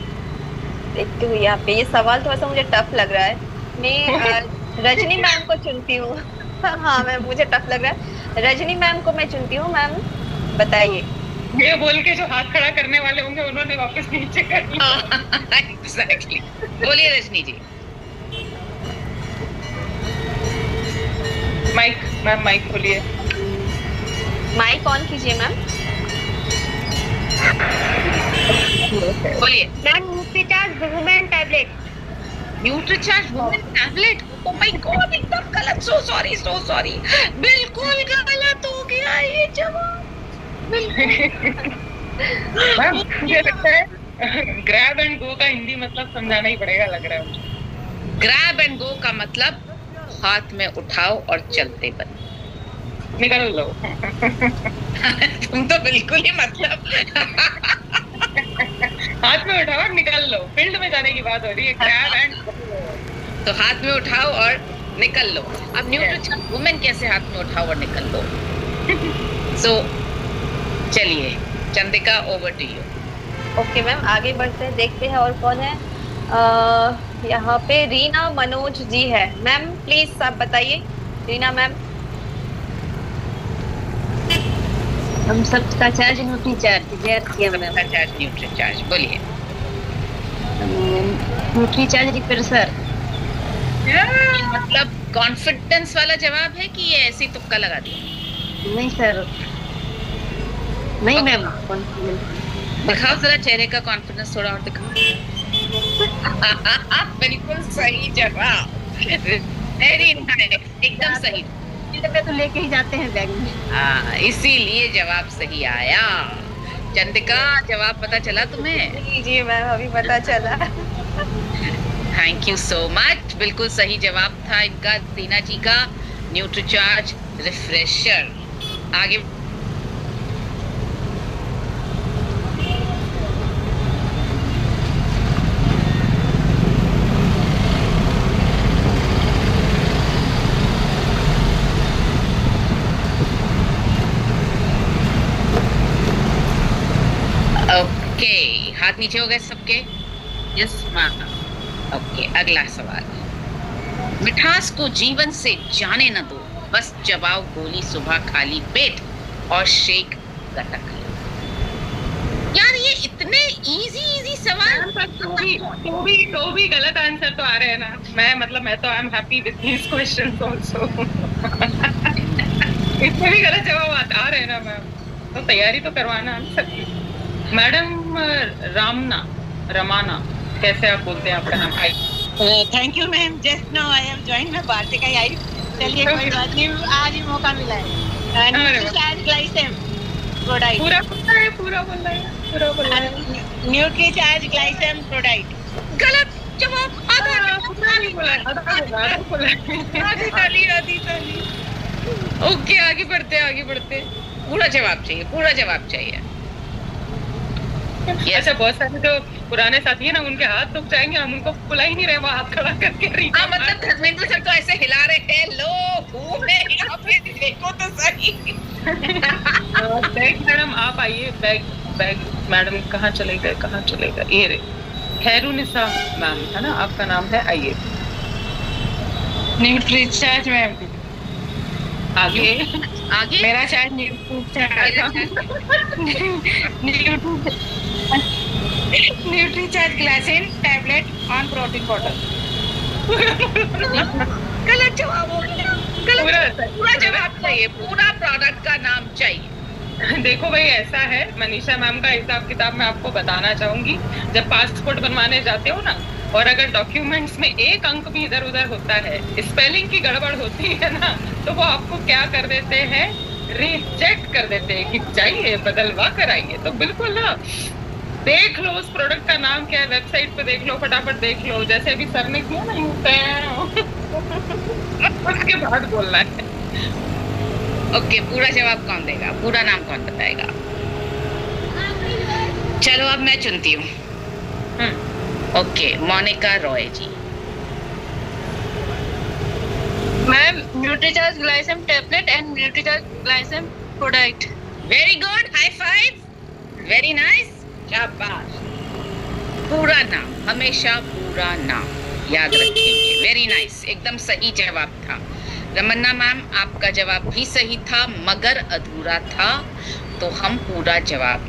[SPEAKER 2] देखती हूँ यहाँ पे, ये सवाल थोड़ा सा मुझे टफ लग रहा है। मैं रजनी मैम को चुनती हूँ। हाँ मैम, मुझे टफ लग रहा है। रजनी मैम को मैं चुनती हूँ। मैम बताइए।
[SPEAKER 1] ये बोल के जो हाथ खड़ा करने वाले होंगे उन्होंने वापस नीचे कर लिया।
[SPEAKER 3] एग्जैक्टली। बोलिए रजनी जी।
[SPEAKER 1] माइक मैम, माइक खोलिए।
[SPEAKER 2] माइक ऑन कीजिए मैम।
[SPEAKER 3] बोलिए।
[SPEAKER 2] Ma'am Nutricharge women tablet.
[SPEAKER 3] Nutricharge women tablet. Oh my God, एकदम गलत। So sorry. बिल्कुल गलत हो गया ये जवाब।
[SPEAKER 1] मैम मुझे लगता है ग्रैब एंड गो का हिंदी मतलब समझाना ही पड़ेगा, लग रहा है मुझे।
[SPEAKER 3] ग्रैब एंड गो का मतलब हाथ में उठाओ और चलते बनो।
[SPEAKER 1] निकल लो।
[SPEAKER 3] तुम तो बिल्कुल ही मतलब
[SPEAKER 1] हाथ में उठाओ और निकल लो। फील्ड में जाने की बात हो रही है। ग्रैब एंड
[SPEAKER 3] तो हाथ में उठाओ और निकल लो। अब न्यूट्रीचार्ज वुमेन कैसे हाथ में उठाओ और निकल लो? सो चलिए Chandika, over to you.
[SPEAKER 2] Okay ma'am, आगे बढ़ते हैं, देखते हैं और कौन है। यहाँ पे रीना मनोज जी है। मैम प्लीज आप बताइए। रीना मैम।
[SPEAKER 6] हम सबका चार्ज न्यूट्रीचार्ज
[SPEAKER 3] न्यूट्रीचार्ज बोलिए।
[SPEAKER 6] Nutricharge repressor.
[SPEAKER 3] मतलब कॉन्फिडेंस वाला जवाब है कि ये ऐसी तुक्का लगा दिया?
[SPEAKER 6] नहीं सर, नहीं मैम।
[SPEAKER 3] दिखाओ जरा चेहरे का कॉन्फिडेंस, थोड़ा और दिखाओ। बिल्कुल सही जवाब। वेरी नाइस, एकदम सही।
[SPEAKER 6] तो लेके ही जाते हैं बैग में।
[SPEAKER 3] हाँ, इसीलिए जवाब सही आया। चंदिका, जवाब पता चला तुम्हें?
[SPEAKER 2] जी मैम, अभी पता चला।
[SPEAKER 3] Thank you so much. बिल्कुल सही जवाब था इनका, रीना जी का, न्यूट्रीचार्ज रिफ्रेशर। आगे ओके, हाथ नीचे हो गए सबके? Yes ma'am. ओके, अगला सवाल। मिठास को जीवन से जाने न दो, बस चबाओ गोली सुबह खाली पेट और शेक गटक। यार ये इतने इजी सवाल,
[SPEAKER 1] तो भी गलत आंसर तो आ रहे हैं ना। मैं तो I am happy with these questions also. इसमें भी गलत जवाब आ रहे हैं ना मैम, तो तैयारी तो करवाना है सबकी। मैडम रमाना, कैसे आप बोलते हैं आपका नाम?
[SPEAKER 7] Thank you ma'am, just now I have joined मैं वार्तिका आई। चलिए कोई बात नहीं, आज ही मौका मिला है। ग्लाइसेम प्रोडाइट
[SPEAKER 1] पूरा बोलना है।
[SPEAKER 7] Nutricharge Glycem product.
[SPEAKER 3] गलत जवाब। ओके आगे बढ़ते। पूरा जवाब चाहिए।
[SPEAKER 1] अच्छा, बहुत सारे जो पुराने साथी है ना, उनके हाथ रुक जाएंगे, हम उनको बुला ही नहीं रहे, वो हाथ खड़ा करके
[SPEAKER 3] मतलब धर्मेंद्र सर तो ऐसे हिला रहे हैं, लो हूँ मैं यहाँ पे, देखो तो सही।
[SPEAKER 1] बैग मैडम आप आइए। बैग मैडम कहाँ चले गए? ये रे, खैरुनिसा मैम है ना आपका नाम है, आइए।
[SPEAKER 7] Nutricharge ma'am.
[SPEAKER 1] आगे
[SPEAKER 7] मेरा charge Nutricharge glycine tablet on protein powder.
[SPEAKER 3] गलत जवाब हो गया। पूरा जवाब चाहिए, पूरा प्रोडक्ट का नाम चाहिए।
[SPEAKER 1] देखो भाई, ऐसा है, मनीषा मैम का हिसाब किताब मैं आपको बताना चाहूंगी। जब पासपोर्ट बनवाने जाते हो ना, और अगर डॉक्यूमेंट्स में एक अंक भी इधर उधर होता है, स्पेलिंग की गड़बड़ होती है ना, तो वो आपको क्या कर देते हैं, रिजेक्ट कर देते हैं कि चाहिए बदलवा कर आइए। तो बिल्कुल ना, देख लो उस प्रोडक्ट का नाम क्या है, वेबसाइट पे देख लो, फटाफट देख लो, जैसे अभी सर ने किया ना, उसके बाद बोलना है।
[SPEAKER 3] ओके, पूरा जवाब कौन देगा? पूरा नाम कौन बताएगा? चलो अब मैं चुनती हूँ। Okay, Monika Roy ji.
[SPEAKER 7] Ma'am, Nutricharge Glycem tablet and Nutricharge Glycem product.
[SPEAKER 3] Very good, high five, very nice, शाबाश। पूरा नाम, हमेशा पूरा नाम याद रखेंगे। वेरी नाइस, एकदम सही जवाब था। रमन्ना मैम, आपका जवाब भी सही था मगर अधूरा था, तो हम पूरा जवाब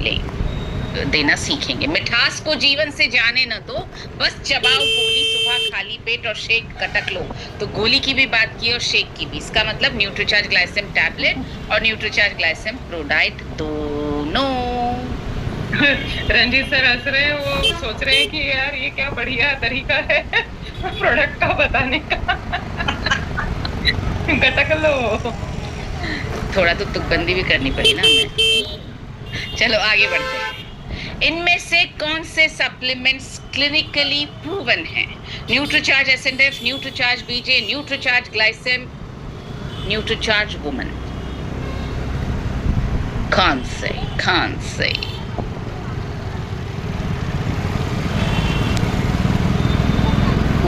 [SPEAKER 3] देना सीखेंगे। मिठास को जीवन से जाने न दो, बस चबाओ गोली सुबह खाली पेट और शेक गटक लो। तो गोली की भी बात की और शेक की भी। इसका मतलब न्यूट्रीचार्ज ग्लाइसेम टैबलेट और न्यूट्रीचार्ज ग्लाइसेम प्रोडाइट दोनों।
[SPEAKER 1] रंजीत सर हंस रहे हैं, वो सोच रहे हैं कि यार ये क्या बढ़िया तरीका है प्रोडक्ट का बताने का। गटक लो।
[SPEAKER 3] थोड़ा तो तुकबंदी भी करनी पड़ी ना हमें। चलो आगे बढ़ते हैं। इनमें से कौन से सप्लीमेंट्स क्लिनिकली प्रूवन हैं? Nutricharge SNF, Nutricharge BJ, Nutricharge Glycem, Nutricharge women. कौन से?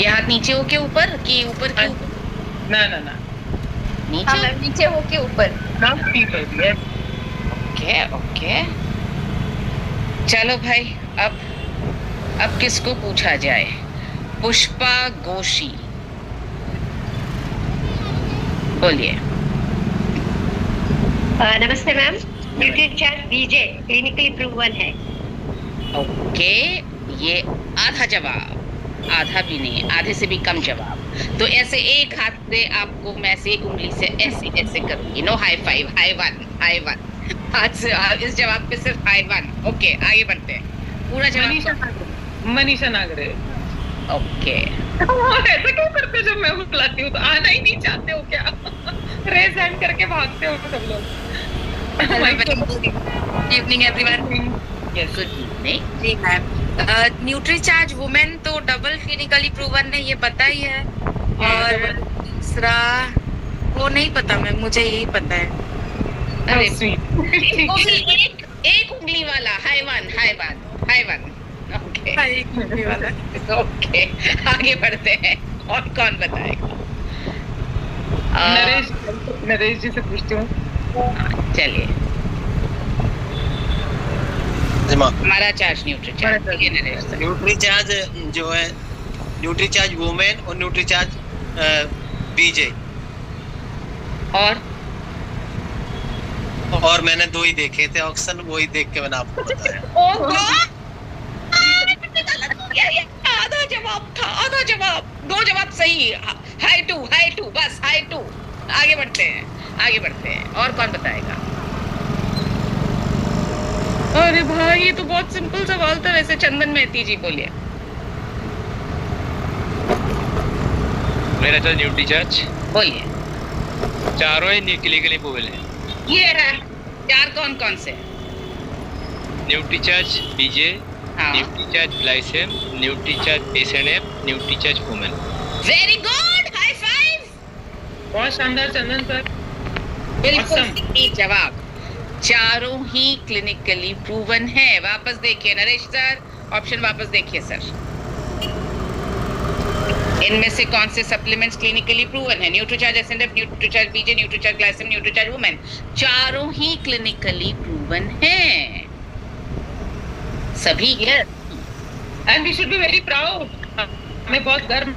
[SPEAKER 3] ये हाथ नीचे हो के ऊपर कि ऊपर के ऊपर?
[SPEAKER 1] ना
[SPEAKER 2] नीचे हो के ऊपर।
[SPEAKER 3] ओके। चलो भाई, अब किसको पूछा जाए? पुष्पा गोशी, बोलिए।
[SPEAKER 6] नमस्ते मैम, न्यूट्रीचार्ज बीजे क्लिनिकली प्रूवन है।
[SPEAKER 3] ओके, ये आधा जवाब, आधा भी नहीं, आधे से भी कम जवाब। तो ऐसे एक हाथ से आपको मैं ऐसे एक उंगली से ऐसे करूंगी। No high five, high one. हाथ से इस जवाब पे सिर्फ हाई वन। ओके, आगे बढ़ते हैं। पूरा जवाब
[SPEAKER 1] मनीषा नागरे।
[SPEAKER 3] ओके।
[SPEAKER 1] ऐसा क्यों करते हो? जब मैं बुलाती हूँ तो आना ही नहीं चाहते हो क्या? रेज हैंड करके भागते हो सब लोग।
[SPEAKER 3] Evening everyone. Yes, good evening.
[SPEAKER 8] जी मैम, न्यूट्रीचार्ज वुमेन तो डबल क्लिनिकली प्रूवन है, ये पता ही है। और दूसरा वो नहीं पता मैम, मुझे यही पता है।
[SPEAKER 3] अरे एक उंगली वाला, हाई वन। ओके,
[SPEAKER 8] एक उंगली वाला।
[SPEAKER 3] ओके, आगे बढ़ते हैं। और कौन बताएगा?
[SPEAKER 1] नरेश जी से पूछती हूँ।
[SPEAKER 3] चलिए, हमारा चार्ज न्यूट्रीचार्ज
[SPEAKER 9] न्यूट्रीचार्ज जो है, न्यूट्रीचार्ज वुमेन और न्यूट्रीचार्ज बीजे। और मैंने 2 ही देखे थे ऑक्शन, वो ही देख के मैंने आपको बताया।
[SPEAKER 3] आधा जवाब था, आधा जवाब। 2 जवाब सही। हाई टू बस हाई टू। आगे बढ़ते हैं। और कौन बताएगा? अरे भाई ये तो बहुत सिंपल सवाल था वैसे। चंदन मेहती जी बोलिए।
[SPEAKER 10] मेरा चार्ज न्यूट्री चार्ज।
[SPEAKER 3] बोलिए।
[SPEAKER 10] चारों ही न्यूक्लियरली प्रूवन है।
[SPEAKER 3] ये है 4 कौन से?
[SPEAKER 10] Nutricharge BJ, Nutricharge Glycem, Nutricharge SNF, Nutricharge women.
[SPEAKER 3] Very good, high five.
[SPEAKER 1] बहुत शानदार चंदन सर,
[SPEAKER 3] बिल्कुल सही जवाब। चारों ही क्लिनिकली प्रूवन है। वापस देखिए नरेश सर, ऑप्शन वापस देखिए सर। इनमें से कौन से सप्लीमेंट्स क्लिनिकली प्रूवन है? Nutricharge SNF, Nutricharge BJ, Nutricharge Glycem, Nutricharge women. चारों ही क्लिनिकली प्रूवन हैं सभी।
[SPEAKER 1] And we should be very proud. हमें बहुत गर्व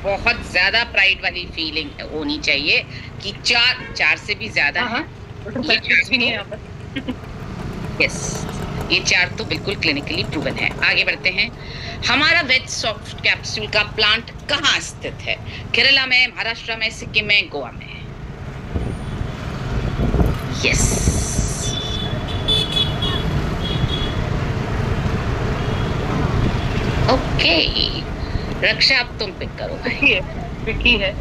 [SPEAKER 3] बहुत ज्यादा प्राइड वाली फीलिंग होनी चाहिए कि 4 से भी ज्यादा है। यस, ये 4 तो बिल्कुल क्लिनिकली प्रूवन है। आगे बढ़ते हैं। हमारा वेज सॉफ्ट कैप्सूल का प्लांट कहाँ स्थित है? केरला में, महाराष्ट्र में, सिक्किम में, गोवा में? Yes, okay. रक्षा अब तुम पिक करो भाई।
[SPEAKER 1] विकी है।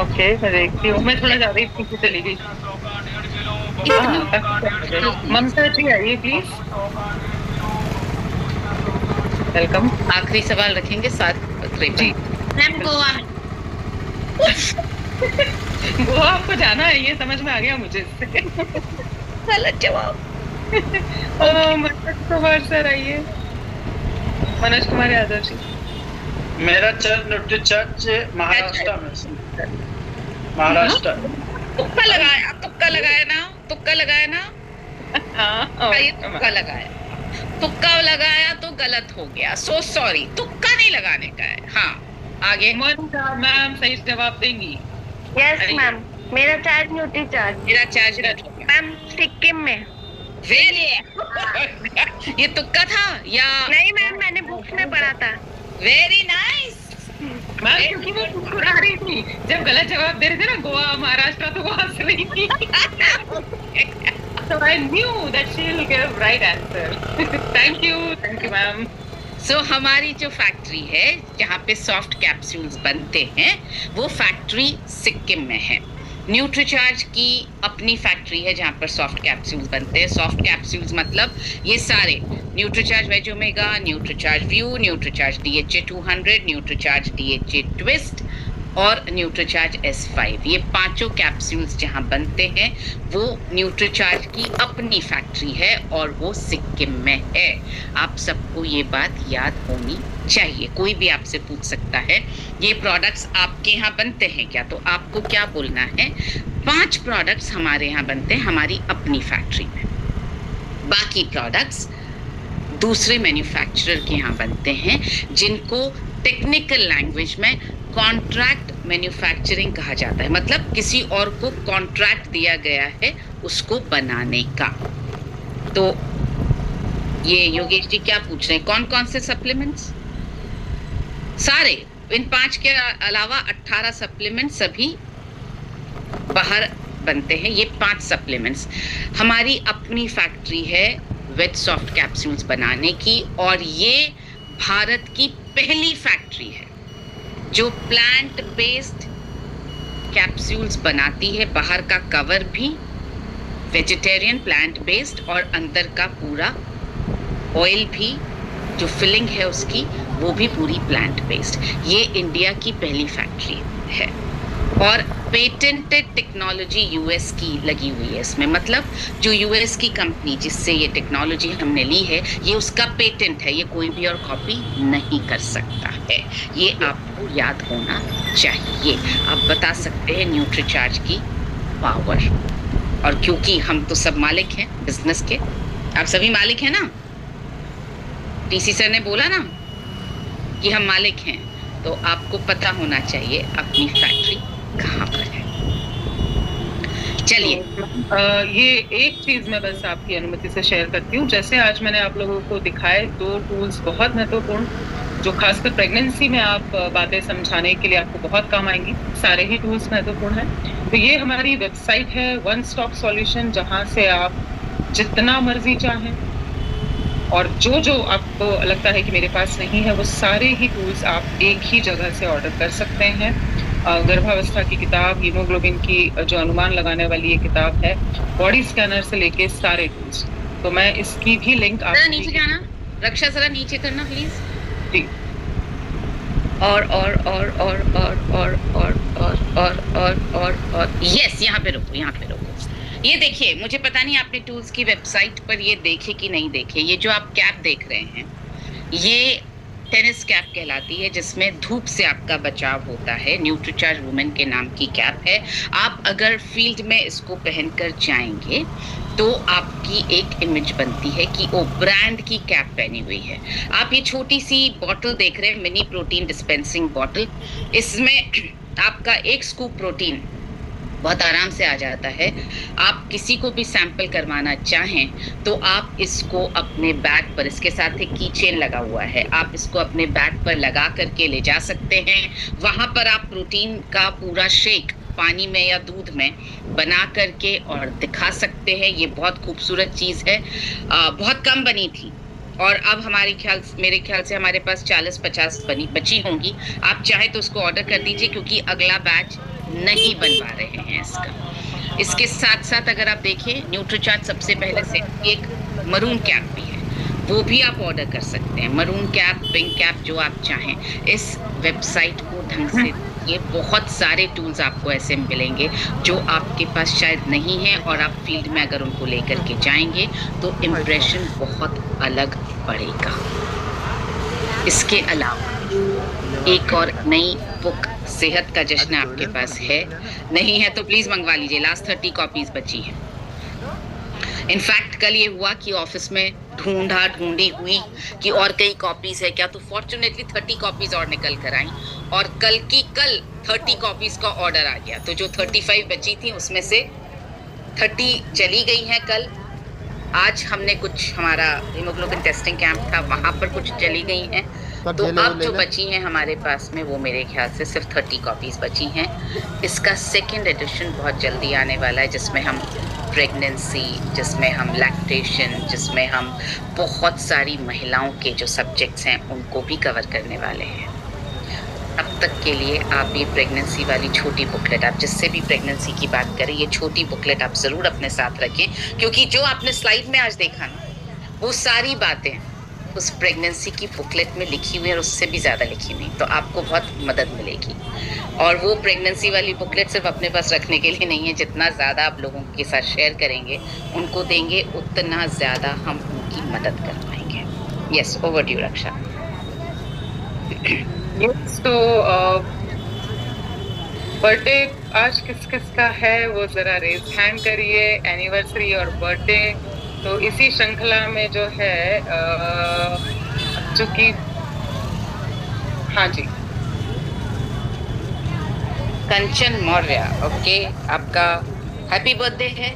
[SPEAKER 1] ओके मैं देखती हूँ। मैं थोड़ा ज्यादा ही पीछे चली गई। ममता जी आइए प्लीज। वेलकम।
[SPEAKER 3] आखिरी सवाल रखेंगे 7 जी।
[SPEAKER 8] मैम गोवा में।
[SPEAKER 1] गोवा आपको जाना है, ये समझ में आ गया मुझे।
[SPEAKER 3] गलत जवाब।
[SPEAKER 1] मनोज कुमार सर आइए। मनोज कुमार यादव जी।
[SPEAKER 5] मेरा चर्च न्यूट्री चर्च महाराष्ट्र में। महाराष्ट्र।
[SPEAKER 3] तुक्का लगाया ना। तुक्का लगाया तो गलत हो गया। सो सॉरी, तुक्का नहीं लगाने का है। हाँ आगे।
[SPEAKER 1] मैम सही जवाब देंगी?
[SPEAKER 6] यस मैम, मेरा चार्ज न्यूट्री चार्ज।
[SPEAKER 3] मेरा चार्ज
[SPEAKER 6] मैम सिक्किम में।
[SPEAKER 3] ये तुक्का था या
[SPEAKER 6] नहीं मैम, मैंने बुक्स में पढ़ा था।
[SPEAKER 3] Very nice.
[SPEAKER 1] मैम क्योंकि वो मुस्कुरा रही थी जब गलत जवाब दे रहे थे ना, गोवा महाराष्ट्र, तो वो हंस रही थी। So I knew that she will give right answer. Thank you ma'am.
[SPEAKER 3] So हमारी जो फैक्ट्री है जहाँ पे सॉफ्ट कैप्सूल्स बनते हैं वो फैक्ट्री सिक्किम में है। न्यूट्रीचार्ज की अपनी फैक्ट्री है जहाँ पर सॉफ्ट कैप्सूल्स बनते हैं। सॉफ्ट कैप्सूल्स मतलब ये सारे Nutricharge veg omega, Nutricharge view, Nutricharge DHA 200, Nutricharge DHA twist और न्यूट्रीचार्ज S5, ये 5 कैप्सूल्स जहाँ बनते हैं वो न्यूट्रीचार्ज की अपनी फैक्ट्री है और वो सिक्किम में है। आप सबको ये बात याद होनी चाहिए। कोई भी आपसे पूछ सकता है ये प्रोडक्ट्स आपके यहाँ बनते हैं क्या, तो आपको क्या बोलना है? 5 प्रोडक्ट्स हमारे यहाँ बनते हैं हमारी अपनी फैक्ट्री में। बाकी प्रोडक्ट्स दूसरे मैन्युफैक्चरर के यहाँ बनते हैं जिनको टेक्निकल लैंग्वेज में कॉन्ट्रैक्ट मैन्युफैक्चरिंग कहा जाता है। मतलब किसी और को कॉन्ट्रैक्ट दिया गया है उसको बनाने का। तो ये योगेश जी क्या पूछ रहे हैं? कौन कौन से सप्लीमेंट्स? सारे। इन 5 के अलावा 18 सप्लीमेंट सभी बाहर बनते हैं। ये 5 सप्लीमेंट्स हमारी अपनी फैक्ट्री है वेज सॉफ्ट कैप्सूल्स बनाने की, और ये भारत की पहली फैक्ट्री है जो प्लांट बेस्ड कैप्सूल्स बनाती है। बाहर का कवर भी वेजिटेरियन प्लांट बेस्ड और अंदर का पूरा ऑयल भी जो फिलिंग है उसकी वो भी पूरी प्लांट बेस्ड। ये इंडिया की पहली फैक्ट्री है और पेटेंटेड टेक्नोलॉजी यूएस की लगी हुई है इसमें। मतलब जो यूएस की कंपनी जिससे ये टेक्नोलॉजी हमने ली है ये उसका पेटेंट है, ये कोई भी और कॉपी नहीं कर सकता है। ये आपको याद होना चाहिए। आप बता सकते हैं न्यूट्रीचार्ज की पावर, और क्योंकि हम तो सब मालिक हैं बिजनेस के, आप सभी मालिक हैं ना, टीसी सर ने बोला ना, कि हम मालिक हैं, तो आपको पता होना चाहिए अपनी फैक्ट्री कहाँ पर है। चलिए,
[SPEAKER 1] ये एक चीज मैं बस आपकी अनुमति से शेयर करती हूँ। जैसे आज मैंने आप लोगों को दिखाए 2 टूल्स बहुत महत्वपूर्ण, जो खासकर प्रेगनेंसी में आप बातें समझाने के लिए आपको बहुत काम आएंगी। सारे ही टूल्स महत्वपूर्ण हैं। तो ये हमारी वेबसाइट है वन स्टॉप सॉल्यूशन, जहाँ से आप जितना मर्जी चाहें और जो आपको लगता है कि मेरे पास नहीं है, वो सारे ही टूल्स आप एक ही जगह से ऑर्डर कर सकते हैं। गर्भावस्था की किताब, हीमोग्लोबिन की जो अनुमान लगाने वाली ये किताब है, बॉडी स्कैनर से लेके सारे टूल्स, तो मैं इसकी भी लिंक आप
[SPEAKER 3] नीचे जाना, रक्षा जरा नीचे करना प्लीज।
[SPEAKER 1] जी।
[SPEAKER 3] और यस, यहाँ पे रुको। ये देखिए, मुझे पता नहीं आपने टूल्स की वेबसाइट पर ये देखे कि नहीं देखे। ये जो आप कैप देख रहे हैं, ये टेनिस कैप कहलाती है, जिसमें धूप से आपका बचाव होता है। न्यूट्रीचार्ज वुमेन के नाम की कैप है। आप अगर फील्ड में इसको पहनकर जाएंगे तो आपकी एक इमेज बनती है कि वो ब्रांड की कैप पहनी हुई है। आप ये छोटी सी बॉटल देख रहे हैं, मिनी प्रोटीन डिस्पेंसिंग बॉटल। इसमें आपका 1 स्कूप प्रोटीन बहुत आराम से आ जाता है। आप किसी को भी सैंपल करवाना चाहें तो आप इसको अपने बैग पर, इसके साथ एक की चेन लगा हुआ है, आप इसको अपने बैग पर लगा करके ले जा सकते हैं। वहाँ पर आप प्रोटीन का पूरा शेक पानी में या दूध में बना करके और दिखा सकते हैं। ये बहुत खूबसूरत चीज़ है। बहुत कम बनी थी और अब मेरे ख्याल से हमारे पास 40-50 बची होंगी। आप चाहे तो उसको ऑर्डर कर दीजिए, क्योंकि अगला बैच नहीं बनवा रहे हैं इसका। इसके साथ साथ अगर आप देखें, न्यूट्रीचार्ज सबसे पहले से एक मरून कैप भी है, वो भी आप ऑर्डर कर सकते हैं। मरून कैप, पिंक कैप, जो आप चाहें। इस वेबसाइट को ढंग से, ये बहुत सारे टूल्स आपको ऐसे मिलेंगे जो आपके पास शायद नहीं है, और आप फील्ड में अगर उनको लेकर के जाएंगे तो इम्प्रेशन बहुत अलग पड़ेगा। इसके अलावा एक और नई बुक, सेहत का जश्न, आपके पास है? नहीं है तो प्लीज मंगवा लीजिए। लास्ट 30 कॉपीज बची हैं। इनफैक्ट कल ये हुआ कि ऑफिस में ढूंढी हुई कि और कई कॉपीज है क्या, तो फॉर्चुनेटली 30 कॉपीज और निकल कर आई, और कल 30 कॉपीज का ऑर्डर आ गया। तो जो 35 बची थी उसमें से 30 चली गई हैं कल। आज हमने कुछ, हमारा हीमोग्लोबिन टेस्टिंग कैंप था, वहाँ पर कुछ चली गई हैं। तो अब जो बची हैं हमारे पास में, वो मेरे ख्याल से सिर्फ 30 कॉपीज बची हैं। इसका 2nd एडिशन बहुत जल्दी आने वाला है, जिसमें हम प्रेगनेंसी, जिसमें हम लैक्टेशन, जिसमें हम बहुत सारी महिलाओं के जो सब्जेक्ट्स हैं उनको भी कवर करने वाले हैं। अब तक के लिए आप ये प्रेगनेंसी वाली छोटी बुकलेट, आप जिससे भी प्रेगनेंसी की बात करें, ये छोटी बुकलेट आप ज़रूर अपने साथ रखें, क्योंकि जो आपने स्लाइड में आज देखा ना, वो सारी बातें उस प्रेगनेंसी की बुकलेट में लिखी हुई है, और उससे भी ज़्यादा लिखी हुई, तो आपको बहुत मदद मिलेगी। और वो प्रेगनेंसी वाली बुकलेट सिर्फ अपने पास रखने के लिए नहीं है, जितना ज़्यादा आप लोगों के साथ शेयर करेंगे, उनको देंगे, उतना ज़्यादा हम उनकी मदद कर पाएंगे। Yes, over to you Raksha.
[SPEAKER 1] Yes, तो बर्थडे आज किस किस का है वो ज़रा रेज हैंड करिए। एनिवर्सरी और बर्थडे, तो इसी श्रृंखला में जो है चूंकि, हाँ जी,
[SPEAKER 3] कंचन मौर्य, ओके, आपका हैप्पी बर्थडे है।